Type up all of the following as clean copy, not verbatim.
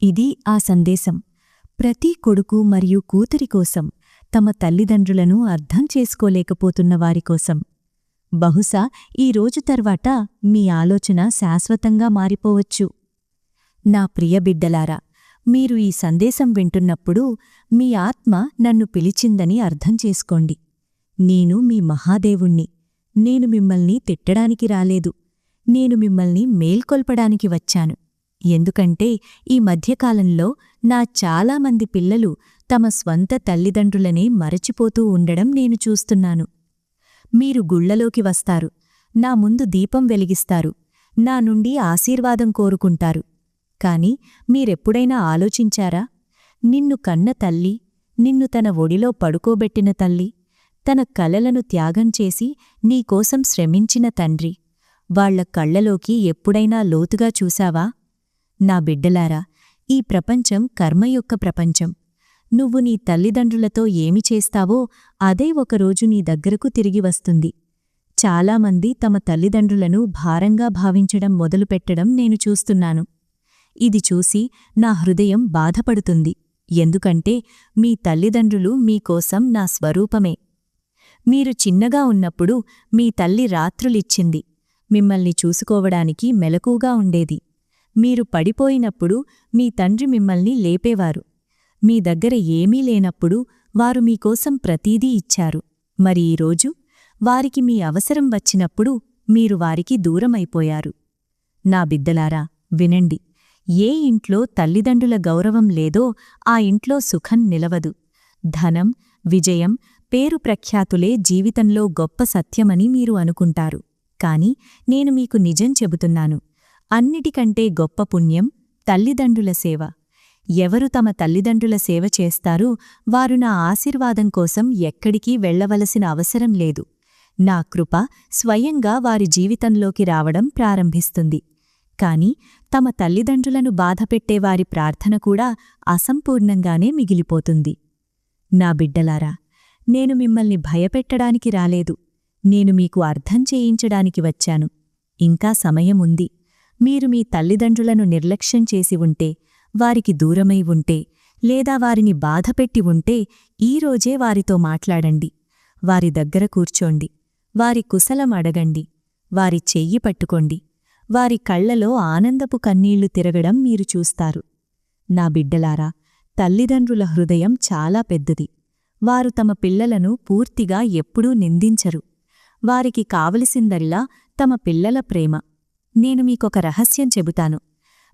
ఇది ఆ సందేశం. ప్రతి కొడుకు మరియు కూతురి కోసం, తమ తల్లిదండ్రులను అర్థం చేసుకోలేకపోతున్న వారికోసం. బహుశా ఈ రోజు తర్వాత మీ ఆలోచన శాశ్వతంగా మారిపోవచ్చు. నా ప్రియ బిడ్డలారా, మీరు ఈ సందేశం వింటున్నప్పుడు మీ ఆత్మ నన్ను పిలిచిందని అర్థం చేసుకోండి. నేను మీ మహాదేవుణ్ణి. నేను మిమ్మల్ని తిట్టడానికి రాలేదు. నేను మిమ్మల్ని మేల్కొల్పడానికి వచ్చాను. ఎందుకంటే ఈ మధ్యకాలంలో నా చాలామంది పిల్లలు తమ స్వంత తల్లిదండ్రులనే మరచిపోతూ ఉండడం నేను చూస్తున్నాను. మీరు గుళ్లలోకి వస్తారు, నా ముందు దీపం వెలిగిస్తారు, నా నుండి ఆశీర్వాదం కోరుకుంటారు. కాని మీరెప్పుడైనా ఆలోచించారా? నిన్ను కన్న తల్లి, నిన్ను తన ఒడిలో పడుకోబెట్టిన తల్లి, తన కలలను త్యాగం చేసి నీకోసం శ్రమించిన తండ్రి, వాళ్ల కళ్లలోకి ఎప్పుడైనా లోతుగా చూశావా? నా బిడ్డలారా, ఈ ప్రపంచం కర్మ యొక్క ప్రపంచం. నువ్వు నీ తల్లిదండ్రులతో ఏమి చేస్తావో అదే ఒకరోజు నీ దగ్గరకు తిరిగి వస్తుంది. చాలామంది తమ తల్లిదండ్రులను భారంగా భావించడం మొదలుపెట్టడం నేను చూస్తున్నాను. ఇది చూసి నా హృదయం బాధపడుతుంది. ఎందుకంటే మీ తల్లిదండ్రులు మీకోసం నా స్వరూపమే. మీరు చిన్నగా ఉన్నప్పుడు మీ తల్లి రాత్రులిచ్చింది, మిమ్మల్ని చూసుకోవడానికి మెలకుగా ఉండేది. మీరు పడిపోయినప్పుడు మీ తండ్రి మిమ్మల్ని లేపేవారు. మీ దగ్గర ఏమీ లేనప్పుడు వారు మీకోసం ప్రతీదీ ఇచ్చారు. మరి ఈరోజు వారికి మీ అవసరం వచ్చినప్పుడు మీరు వారికి దూరమైపోయారు. నా బిడ్డలారా, వినండి. ఏ ఇంట్లో తల్లిదండ్రుల గౌరవం లేదో ఆ ఇంట్లో సుఖం నిలవదు. ధనం, విజయం, పేరు ప్రఖ్యాతులే జీవితంలో గొప్ప సత్యమని మీరు అనుకుంటారు. కాని నేను మీకు నిజం చెబుతున్నాను. అన్నిటికంటే గొప్ప పుణ్యం తల్లిదండ్రుల సేవ. ఎవరు తమ తల్లిదండ్రుల సేవ చేస్తారో వారు నా ఆశీర్వాదం కోసం ఎక్కడికి వెళ్లవలసిన అవసరం లేదు. నా కృప స్వయంగా వారి జీవితంలోకి రావడం ప్రారంభిస్తుంది. కాని తమ తల్లిదండ్రులను బాధపెట్టేవారి ప్రార్థన కూడా అసంపూర్ణంగానే మిగిలిపోతుంది. నా బిడ్డలారా, నేను మిమ్మల్ని భయపెట్టడానికి రాలేదు. నేను మీకు అర్థం చేయించడానికి వచ్చాను. ఇంకా సమయం ఉంది. మీరు మీ తల్లిదండ్రులను నిర్లక్ష్యం చేసి ఉంటే, వారికి దూరమై ఉంటే, లేదా వారిని బాధపెట్టి ఉంటే ఈరోజే వారితో మాట్లాడండి. వారి దగ్గర కూర్చోండి. వారి కుశలం అడగండి. వారి చెయ్యి పట్టుకోండి. వారి కళ్లలో ఆనందపు కన్నీళ్లు తిరగడం మీరు చూస్తారు. నా బిడ్డలారా, తల్లిదండ్రుల హృదయం చాలా పెద్దది. వారు తమ పిల్లలను పూర్తిగా ఎప్పుడూ నిందించరు. వారికి కావలసిందల్లా తమ పిల్లల ప్రేమ. నేను మీకొక రహస్యం చెబుతాను.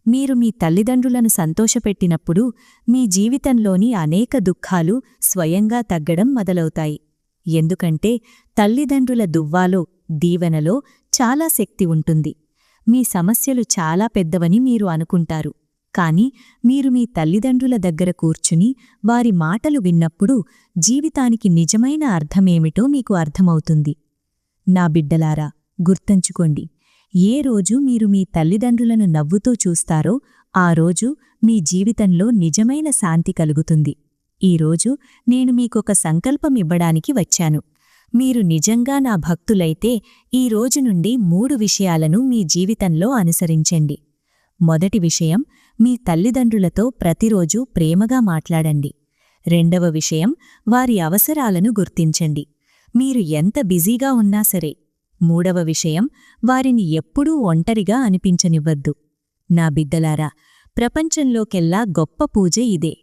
మీరు మీ తల్లిదండ్రులను సంతోషపెట్టినప్పుడు మీ జీవితంలోని అనేక దుఃఖాలు స్వయంగా తగ్గడం మొదలవుతాయి. ఎందుకంటే తల్లిదండ్రుల దువ్వాలో, దీవెనలో చాలా శక్తి ఉంటుంది. మీ సమస్యలు చాలా పెద్దవని మీరు అనుకుంటారు. కాని మీరు మీ తల్లిదండ్రుల దగ్గర కూర్చుని వారి మాటలు విన్నప్పుడు జీవితానికి నిజమైన అర్థమేమిటో మీకు అర్థమవుతుంది. నా బిడ్డలారా, గుర్తుంచుకోండి. ఏ రోజు మీరు మీ తల్లిదండ్రులను నవ్వుతూ చూస్తారో ఆ రోజు మీ జీవితంలో నిజమైన శాంతి కలుగుతుంది. ఈరోజు నేను మీకొక సంకల్పం ఇవ్వడానికి వచ్చాను. మీరు నిజంగా నా భక్తులైతే ఈ రోజు నుండి 3 విషయాలను మీ జీవితంలో అనుసరించండి. మొదటి విషయం, మీ తల్లిదండ్రులతో ప్రతిరోజూ ప్రేమగా మాట్లాడండి. రెండవ విషయం, వారి అవసరాలను గుర్తించండి. మీరు ఎంత బిజీగా ఉన్నా సరే. మూడవ విషయం, వారిని ఎప్పుడూ ఒంటరిగా అనిపించనివ్వద్దు. నా బిడ్డలారా, ప్రపంచంలోకెల్లా గొప్ప పూజ ఇదే.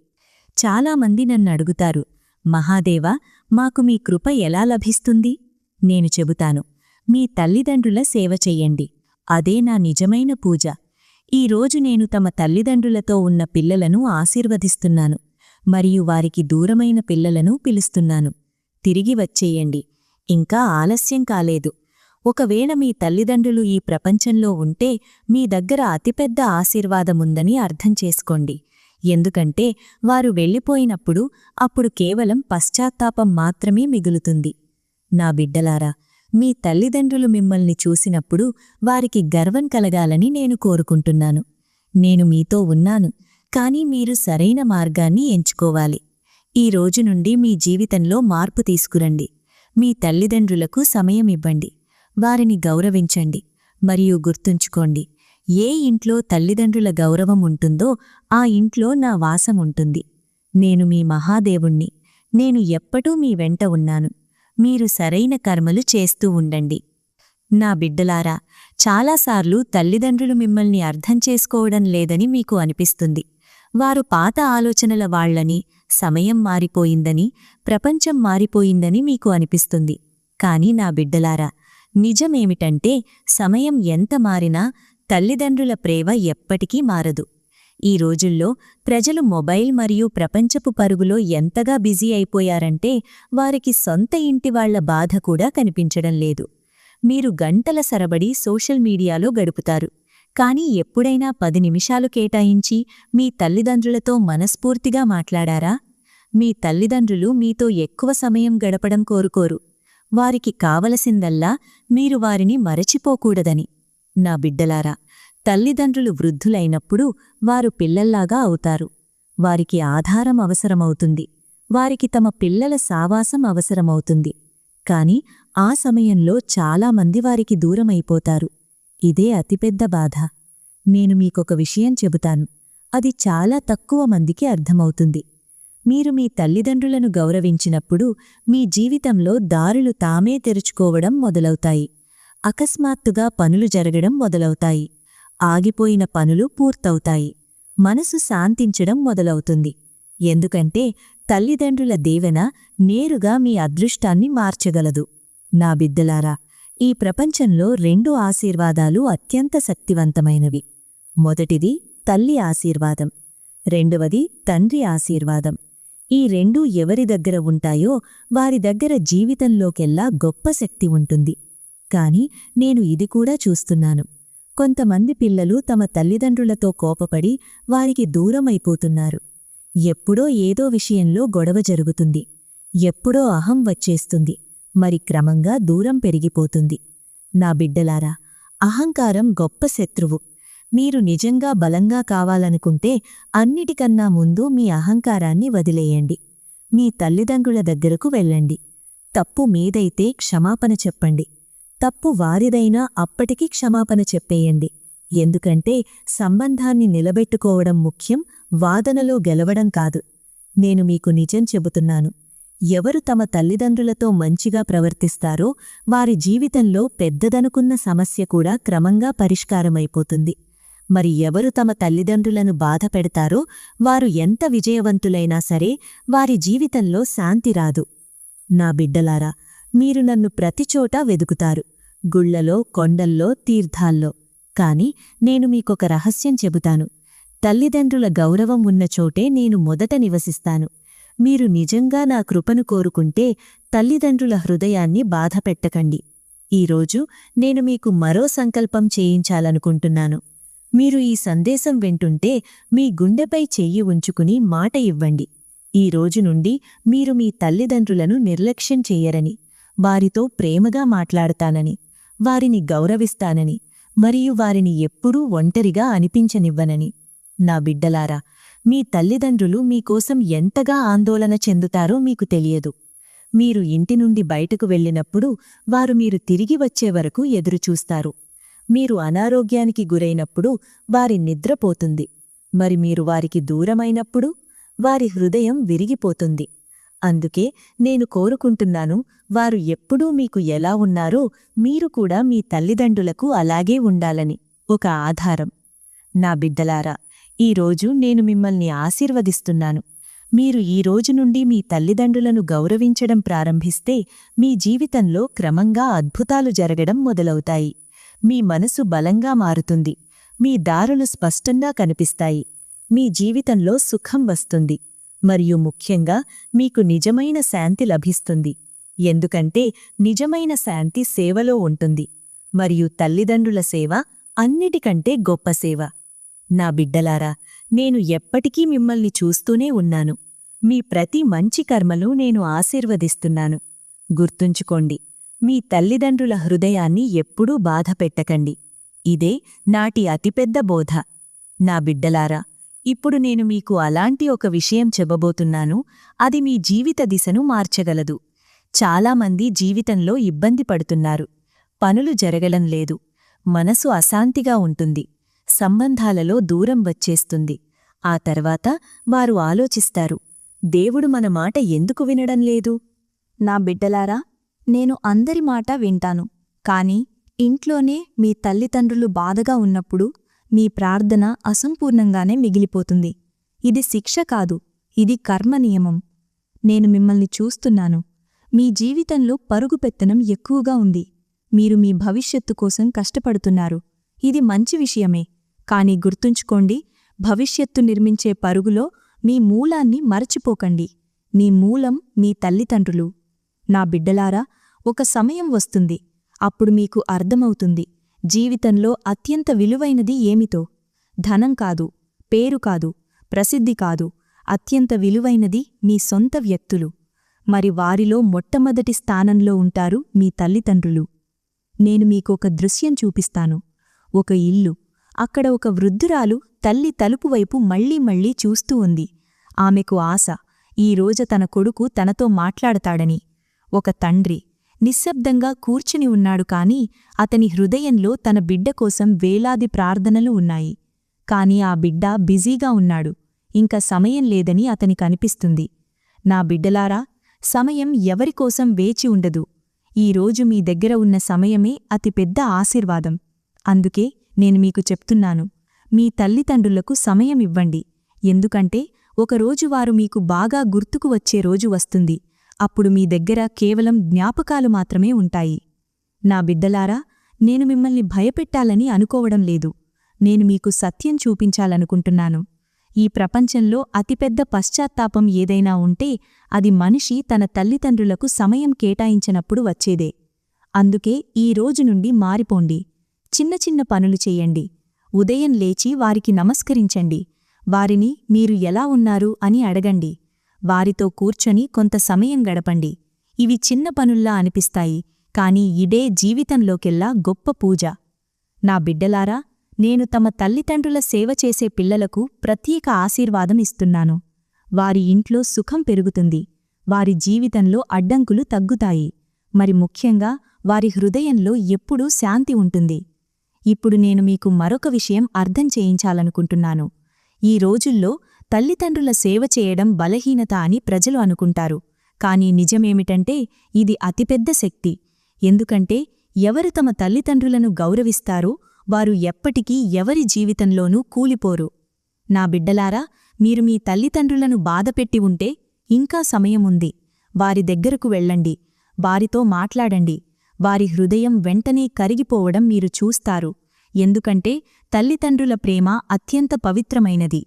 చాలామంది నన్నడుగుతారు, మహాదేవా, మాకు మీ కృప ఎలా లభిస్తుంది? నేను చెబుతాను, మీ తల్లిదండ్రుల సేవ చెయ్యండి. అదే నా నిజమైన పూజ. ఈరోజు నేను తమ తల్లిదండ్రులతో ఉన్న పిల్లలను ఆశీర్వదిస్తున్నాను, మరియు వారికి దూరమైన పిల్లలను పిలుస్తున్నాను. తిరిగి వచ్చేయండి. ఇంకా ఆలస్యం కాలేదు. ఒకవేళ మీ తల్లిదండ్రులు ఈ ప్రపంచంలో ఉంటే మీ దగ్గర అతిపెద్ద ఆశీర్వాదముందని అర్థం చేసుకోండి. ఎందుకంటే వారు వెళ్ళిపోయినప్పుడు అప్పుడు కేవలం పశ్చాత్తాపం మాత్రమే మిగులుతుంది. నా బిడ్డలారా, మీ తల్లిదండ్రులు మిమ్మల్ని చూసినప్పుడు వారికి గర్వం కలగాలని నేను కోరుకుంటున్నాను. నేను మీతో ఉన్నాను, కానీ మీరు సరైన మార్గాన్ని ఎంచుకోవాలి. ఈ రోజు నుండి మీ జీవితంలో మార్పు తీసుకురండి. మీ తల్లిదండ్రులకు సమయం ఇవ్వండి. వారిని గౌరవించండి. మరియు గుర్తుంచుకోండి, ఏ ఇంట్లో తల్లిదండ్రుల గౌరవం ఉంటుందో ఆ ఇంట్లో నా వాసం ఉంటుంది. నేను మీ మహాదేవుణ్ణి. నేను ఎప్పుడూ మీ వెంట ఉన్నాను. మీరు సరైన కర్మలు చేస్తూ ఉండండి. నా బిడ్డలారా, చాలాసార్లు తల్లిదండ్రులు మిమ్మల్ని అర్థం చేసుకోవడం లేదని మీకు అనిపిస్తుంది. వారు పాత ఆలోచనల వాళ్లని, సమయం మారిపోయిందని, ప్రపంచం మారిపోయిందని మీకు అనిపిస్తుంది. కాని నా బిడ్డలారా, నిజమేమిటంటే సమయం ఎంత మారినా తల్లిదండ్రుల ప్రేమ ఎప్పటికీ మారదు. ఈ రోజుల్లో ప్రజలు మొబైల్ మరియు ప్రపంచపు పరుగులో ఎంతగా బిజీ అయిపోయారంటే వారికి సొంత ఇంటివాళ్ల బాధ కూడా కనిపించడం లేదు. మీరు గంటల సరబడి సోషల్ మీడియాలో గడుపుతారు. కానీ ఎప్పుడైనా 10 నిమిషాలు కేటాయించి మీ తల్లిదండ్రులతో మనస్ఫూర్తిగా మాట్లాడారా? మీ తల్లిదండ్రులు మీతో ఎక్కువ సమయం గడపడం కోరుకోరు. వారికి కావలసిందల్లా మీరు వారిని మరచిపోకూడదని. నా బిడ్డలారా, తల్లిదండ్రులు వృద్ధులైనప్పుడు వారు పిల్లల్లాగా అవుతారు. వారికి ఆధారం అవసరమవుతుంది. వారికి తమ పిల్లల సావాసం అవసరమవుతుంది. కాని ఆ సమయంలో చాలామంది వారికి దూరమైపోతారు. ఇదే అతిపెద్ద బాధ. నేను మీకొక విషయం చెబుతాను. అది చాలా తక్కువ మందికి అర్థమవుతుంది. మీరు మీ తల్లిదండ్రులను గౌరవించినప్పుడు మీ జీవితంలో దారులు తామే తెరుచుకోవడం మొదలవుతాయి. అకస్మాత్తుగా పనులు జరగడం మొదలవుతాయి. ఆగిపోయిన పనులు పూర్తవుతాయి. మనసు శాంతించడం మొదలవుతుంది. ఎందుకంటే తల్లిదండ్రుల దీవెన నేరుగా మీ అదృష్టాన్ని మార్చగలదు. నా బిడ్డలారా, ఈ ప్రపంచంలో 2 ఆశీర్వాదాలు అత్యంత శక్తివంతమైనవి. మొదటిది తల్లి ఆశీర్వాదం, రెండవది తండ్రి ఆశీర్వాదం. ఈ 2 ఎవరి దగ్గర ఉంటాయో వారి దగ్గర జీవితంలోకెల్లా గొప్ప శక్తి ఉంటుంది. కాని నేను ఇది కూడా చూస్తున్నాను. కొంతమంది పిల్లలు తమ తల్లిదండ్రులతో కోపపడి వారికి దూరమైపోతున్నారు. ఎప్పుడో ఏదో విషయంలో గొడవ జరుగుతుంది. ఎప్పుడో అహం వచ్చేస్తుంది. మరి క్రమంగా దూరం పెరిగిపోతుంది. నా బిడ్డలారా, అహంకారం గొప్ప శత్రువు. మీరు నిజంగా బలంగా కావాలనుకుంటే అన్నిటికన్నా ముందు మీ అహంకారాన్ని వదిలేయండి. మీ తల్లిదండ్రుల దగ్గరకు వెళ్ళండి. తప్పు మీదైతే క్షమాపణ చెప్పండి. తప్పు వారిదైనా అప్పటికీ క్షమాపణ చెప్పేయండి. ఎందుకంటే సంబంధాన్ని నిలబెట్టుకోవడం ముఖ్యం, వాదనలో గెలవడం కాదు. నేను మీకు నిజం చెబుతున్నాను. ఎవరు తమ తల్లిదండ్రులతో మంచిగా ప్రవర్తిస్తారో వారి జీవితంలో పెద్దదనుకున్న సమస్య కూడా క్రమంగా పరిష్కారమైపోతుంది. మరి ఎవరు తమ తల్లిదండ్రులను బాధ పెడతారో వారు ఎంత విజయవంతులైనా సరే వారి జీవితంలో శాంతి రాదు. నా బిడ్డలారా, మీరు నన్ను ప్రతిచోటా వెదుకుతారు. గుళ్లలో, కొండల్లో, తీర్థాల్లో. కాని నేను మీకొక రహస్యం చెబుతాను. తల్లిదండ్రుల గౌరవం ఉన్న చోటే నేను మొదట నివసిస్తాను. మీరు నిజంగా నా కృపను కోరుకుంటే తల్లిదండ్రుల హృదయాన్ని బాధపెట్టకండి. ఈరోజు నేను మీకు మరో సంకల్పం చేయించాలనుకుంటున్నాను. మీరు ఈ సందేశం వింటుంటే మీ గుండెపై చెయ్యి ఉంచుకుని మాట ఇవ్వండి. ఈ రోజు నుండి మీరు మీ తల్లిదండ్రులను నిర్లక్ష్యం చెయ్యరని, వారితో ప్రేమగా మాట్లాడతానని, వారిని గౌరవిస్తానని, మరియు వారిని ఎప్పుడూ ఒంటరిగా అనిపించనివ్వనని. నా బిడ్డలారా, మీ తల్లిదండ్రులు మీకోసం ఎంతగా ఆందోళన చెందుతారో మీకు తెలియదు. మీరు ఇంటి నుండి బయటకు వెళ్ళినప్పుడు వారు మీరు తిరిగి వచ్చే వరకు ఎదురుచూస్తారు. మీరు అనారోగ్యానికి గురైనప్పుడు వారి నిద్రపోతుంది. మరి మీరు వారికి దూరమైనప్పుడు వారి హృదయం విరిగిపోతుంది. అందుకే నేను కోరుకుంటున్నాను, వారు ఎప్పుడూ మీకు ఎలా ఉన్నారో మీరు కూడా మీ తల్లిదండ్రులకు అలాగే ఉండాలని. ఒక ఆధారం. నా బిడ్డలారా, ఈరోజు నేను మిమ్మల్ని ఆశీర్వదిస్తున్నాను. మీరు ఈ రోజు నుండి మీ తల్లిదండ్రులను గౌరవించడం ప్రారంభిస్తే మీ జీవితంలో క్రమంగా అద్భుతాలు జరగడం మొదలవుతాయి. మీ మనసు బలంగా మారుతుంది. మీ దారులు స్పష్టంగా కనిపిస్తాయి. మీ జీవితంలో సుఖం వస్తుంది. మరియు ముఖ్యంగా మీకు నిజమైన శాంతి లభిస్తుంది. ఎందుకంటే నిజమైన శాంతి సేవలో ఉంటుంది. మరియు తల్లిదండ్రుల సేవ అన్నిటికంటే గొప్ప సేవ. నా బిడ్డలారా, నేను ఎప్పటికీ మిమ్మల్ని చూస్తూనే ఉన్నాను. మీ ప్రతి మంచి కర్మలు నేను ఆశీర్వదిస్తున్నాను. గుర్తుంచుకోండి, మీ తల్లిదండ్రుల హృదయాన్ని ఎప్పుడూ బాధపెట్టకండి. ఇదే నాటి అతిపెద్ద బోధ. నా బిడ్డలారా, ఇప్పుడు నేను మీకు అలాంటి ఒక విషయం చెప్పబోతున్నాను. అది మీ జీవిత దిశను మార్చగలదు. చాలామంది జీవితంలో ఇబ్బంది పడుతున్నారు. పనులు జరగడం లేదు. మనసు అశాంతిగా ఉంటుంది. సంబంధాలలో దూరం వచ్చేస్తుంది. ఆ తర్వాత వారు ఆలోచిస్తారు, దేవుడు మన మాట ఎందుకు వినడం లేదు? నా బిడ్డలారా, నేను అందరి మాట వింటాను, కాని ఇంట్లోనే మీ తల్లిదండ్రులు బాధగా ఉన్నప్పుడు మీ ప్రార్థన అసంపూర్ణంగానే మిగిలిపోతుంది. ఇది శిక్ష కాదు, ఇది కర్మ నియమం. నేను మిమ్మల్ని చూస్తున్నాను. మీ జీవితంలో పరుగుపెత్తనం ఎక్కువగా ఉంది. మీరు మీ భవిష్యత్తు కోసం కష్టపడుతున్నారు. ఇది మంచి విషయమే. కాని గుర్తుంచుకోండి, భవిష్యత్తు నిర్మించే పరుగులో మీ మూలాన్ని మరచిపోకండి. మీ మూలం మీ తల్లిదండ్రులు. నా బిడ్డలారా, ఒక సమయం వస్తుంది, అప్పుడు మీకు అర్థమవుతుంది జీవితంలో అత్యంత విలువైనది ఏమిటో. ధనం కాదు, పేరు కాదు, ప్రసిద్ధి కాదు, అత్యంత విలువైనది మీ సొంత వ్యక్తులు. మరి వారిలో మొట్టమొదటి స్థానంలో ఉంటారు మీ తల్లిదండ్రులు. నేను మీకొక దృశ్యం చూపిస్తాను. ఒక ఇల్లు. అక్కడ ఒక వృద్ధురాలు తల్లి తలుపువైపు మళ్లీ మళ్లీ చూస్తూ ఉంది. ఆమెకు ఆశ, ఈరోజు తన కొడుకు తనతో మాట్లాడతాడని. ఒక తండ్రి నిశ్శబ్దంగా కూర్చుని ఉన్నాడు, కాని అతని హృదయంలో తన బిడ్డ కోసం వేలాది ప్రార్థనలు ఉన్నాయి. కాని ఆ బిడ్డ బిజీగా ఉన్నాడు. ఇంక సమయం లేదని అతనికనిపిస్తుంది. నా బిడ్డలారా, సమయం ఎవరికోసం వేచి ఉండదు. ఈరోజు మీ దగ్గర ఉన్న సమయమే అతిపెద్ద ఆశీర్వాదం. అందుకే నేను మీకు చెప్తున్నాను, మీ తల్లిదండ్రులకు సమయం ఇవ్వండి. ఎందుకంటే ఒకరోజు వారు మీకు బాగా గుర్తుకు వచ్చే రోజు వస్తుంది. అప్పుడు మీ దగ్గర కేవలం జ్ఞాపకాలు మాత్రమే ఉంటాయి. నా బిడ్డలారా, నేను మిమ్మల్ని భయపెట్టాలని అనుకోవడం లేదు. నేను మీకు సత్యం చూపించాలనుకుంటున్నాను. ఈ ప్రపంచంలో అతిపెద్ద పశ్చాత్తాపం ఏదైనా ఉంటే అది మనిషి తన తల్లిదండ్రులకు సమయం కేటాయించినప్పుడు వచ్చేదే. అందుకే ఈ రోజు నుండి మారిపోండి. చిన్న చిన్న పనులు చెయ్యండి. ఉదయం లేచి వారికి నమస్కరించండి. వారిని మీరు ఎలా ఉన్నారు అని అడగండి. వారితో కూర్చొని కొంత సమయం గడపండి. ఇవి చిన్న పనుల్లా అనిపిస్తాయి, కాని ఇదే జీవితంలోకెల్లా గొప్ప పూజ. నా బిడ్డలారా, నేను తమ తల్లిదండ్రుల సేవ చేసే పిల్లలకు ప్రత్యేక ఆశీర్వాదం ఇస్తున్నాను. వారి ఇంట్లో సుఖం పెరుగుతుంది. వారి జీవితంలో అడ్డంకులు తగ్గుతాయి. మరి ముఖ్యంగా వారి హృదయంలో ఎప్పుడూ శాంతి ఉంటుంది. ఇప్పుడు నేను మీకు మరొక విషయం అర్థం చేయించాలనుకుంటున్నాను. ఈ రోజుల్లో తల్లిదండ్రుల సేవ చేయడం బలహీనత అని ప్రజలు అనుకుంటారు. కాని నిజమేమిటంటే ఇది అతిపెద్ద శక్తి. ఎందుకంటే ఎవరు తమ తల్లిదండ్రులను గౌరవిస్తారో వారు ఎప్పటికీ ఎవరి జీవితంలోనూ కూలిపోరు. నా బిడ్డలారా, మీరు మీ తల్లిదండ్రులను బాధపెట్టి ఉంటే ఇంకా సమయముంది. వారి దగ్గరకు వెళ్ళండి. వారితో మాట్లాడండి. వారి హృదయం వెంటనే కరిగిపోవడం మీరు చూస్తారు. ఎందుకంటే తల్లిదండ్రుల ప్రేమ అత్యంత పవిత్రమైనది.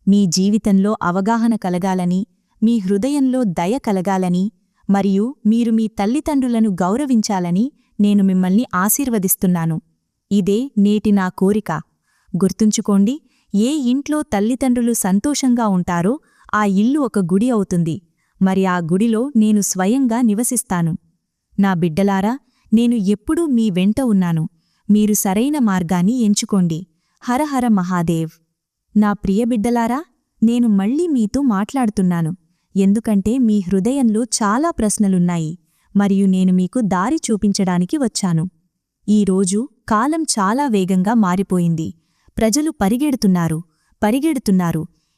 మీ జీవితంలో అవగాహన కలగాలని, మీ హృదయంలో దయ కలగాలని, మరియు మీరు మీ తల్లిదండ్రులను గౌరవించాలని నేను మిమ్మల్ని ఆశీర్వదిస్తున్నాను. ఇదే నేటి నా కోరిక. గుర్తుంచుకోండి, ఏ ఇంట్లో తల్లిదండ్రులు సంతోషంగా ఉంటారో ఆ ఇల్లు ఒక గుడి అవుతుంది. మరి ఆ గుడిలో నేను స్వయంగా నివసిస్తాను. నా బిడ్డలారా, నేను ఎప్పుడూ మీ వెంట ఉన్నాను. మీరు సరైన మార్గాన్ని ఎంచుకోండి. హరహర మహాదేవ్. నా ప్రియబిడ్డలారా, నేను మళ్ళీ మీతో మాట్లాడుతున్నాను. ఎందుకంటే మీ హృదయంలో చాలా ప్రశ్నలున్నాయి, మరియు నేను మీకు దారి చూపించడానికి వచ్చాను. ఈరోజు కాలం చాలా వేగంగా మారిపోయింది. ప్రజలు పరిగెడుతున్నారు,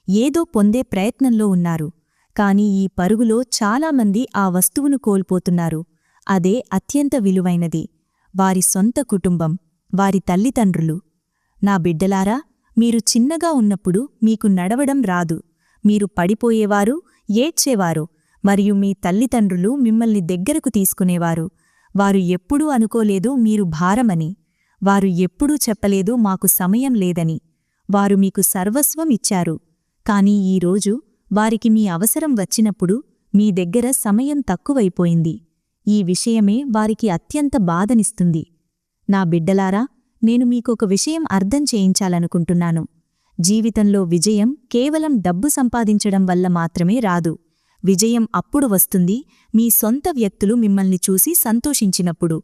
ఏదో పొందే ప్రయత్నంలో ఉన్నారు. కాని ఈ పరుగులో చాలామంది ఆ వస్తువును కోల్పోతున్నారు. అదే అత్యంత విలువైనది, వారి సొంత కుటుంబం, వారి తల్లిదండ్రులు. నా బిడ్డలారా, మీరు చిన్నగా ఉన్నప్పుడు మీకు నడవడం రాదు. మీరు పడిపోయేవారు, ఏడ్చేవారు, మరియు మీ తల్లిదండ్రులు మిమ్మల్ని దగ్గరకు తీసుకునేవారు. వారు ఎప్పుడూ అనుకోలేదు మీరు భారమని. వారు ఎప్పుడూ చెప్పలేదు మాకు సమయం లేదని. వారు మీకు సర్వస్వం ఇచ్చారు. కాని ఈరోజు వారికి మీ అవసరం వచ్చినప్పుడు మీ దగ్గర సమయం తక్కువైపోయింది. ఈ విషయమే వారికి అత్యంత బాధనిస్తుంది. నా బిడ్డలారా, నేను మీకొక విషయం అర్థం చేయించాలనుకుంటున్నాను. జీవితంలో విజయం కేవలం డబ్బు సంపాదించడం వల్ల మాత్రమే రాదు. విజయం అప్పుడు వస్తుంది మీ సొంత వ్యక్తులు మిమ్మల్ని చూసి సంతోషించినప్పుడు.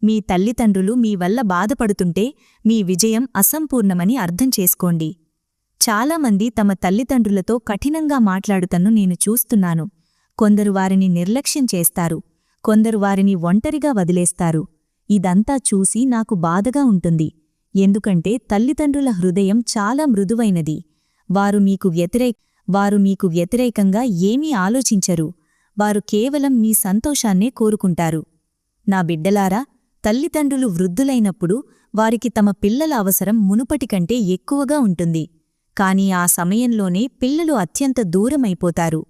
మీ తల్లిదండ్రులు మీ వల్ల బాధపడుతుంటే మీ విజయం అసంపూర్ణమని అర్థం చేసుకోండి. చాలామంది తమ తల్లిదండ్రులతో కఠినంగా మాట్లాడుతను నేను చూస్తున్నాను. కొందరు వారిని నిర్లక్ష్యం చేస్తారు, కొందరు వారిని ఒంటరిగా వదిలేస్తారు. ఇదంతా చూసి నాకు బాధగా ఉంటుంది. ఎందుకంటే తల్లిదండ్రుల హృదయం చాలా మృదువైనది. వారు మీకు వ్యతిరేకంగా ఏమీ ఆలోచించరు. వారు కేవలం మీ సంతోషాన్నే కోరుకుంటారు. నా బిడ్డలారా, తల్లిదండ్రులు వృద్ధులైనప్పుడు వారికి తమ పిల్లల అవసరం మునుపటి కంటే ఎక్కువగా ఉంటుంది. కాని ఆ సమయంలోనే పిల్లలు అత్యంత దూరమైపోతారు.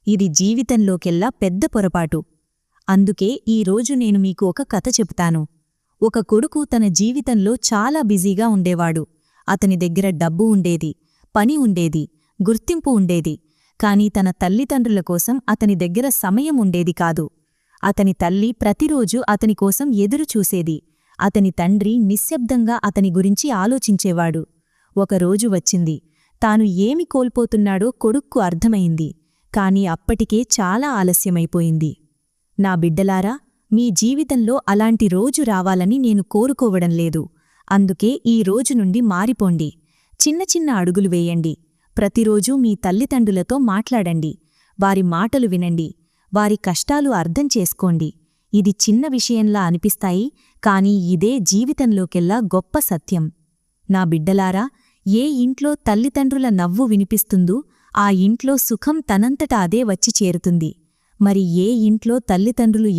ఇది జీవితంలోకెల్లా పెద్ద పొరపాటు. అందుకే ఈరోజు నేను మీకు ఒక కథ చెప్తాను. ఒక కొడుకు తన జీవితంలో చాలా బిజీగా ఉండేవాడు. అతని దగ్గర డబ్బు ఉండేది, పని ఉండేది, గుర్తింపు ఉండేది. కాని తన తల్లిదండ్రుల కోసం అతని దగ్గర సమయం ఉండేది కాదు. అతని తల్లి ప్రతిరోజూ అతని కోసం ఎదురుచూసేది. అతని తండ్రి నిశ్శబ్దంగా అతని గురించి ఆలోచించేవాడు. ఒకరోజు వచ్చింది. తాను ఏమి కోల్పోతున్నాడో కొడుక్కు అర్థమైంది. కాని అప్పటికే చాలా ఆలస్యమైపోయింది. నా బిడ్డలారా, మీ జీవితంలో అలాంటి రోజు రావాలని నేను కోరుకోవడం లేదు. అందుకే ఈ రోజు నుండి మారిపోండి. చిన్న చిన్న అడుగులు వేయండి. ప్రతిరోజూ మీ తల్లిదండ్రులతో మాట్లాడండి. వారి మాటలు వినండి. వారి కష్టాలు అర్థం చేసుకోండి. ఇది చిన్న విషయంలా అనిపిస్తాయి, కాని ఇదే జీవితంలోకెల్లా గొప్ప సత్యం. నా బిడ్డలారా, ఏ ఇంట్లో తల్లిదండ్రుల నవ్వు వినిపిస్తుందో ఆ ఇంట్లో సుఖం తనంతట అదే వచ్చి చేరుతుంది. మరి ఏ ఇంట్లో తల్లిదండ్రులు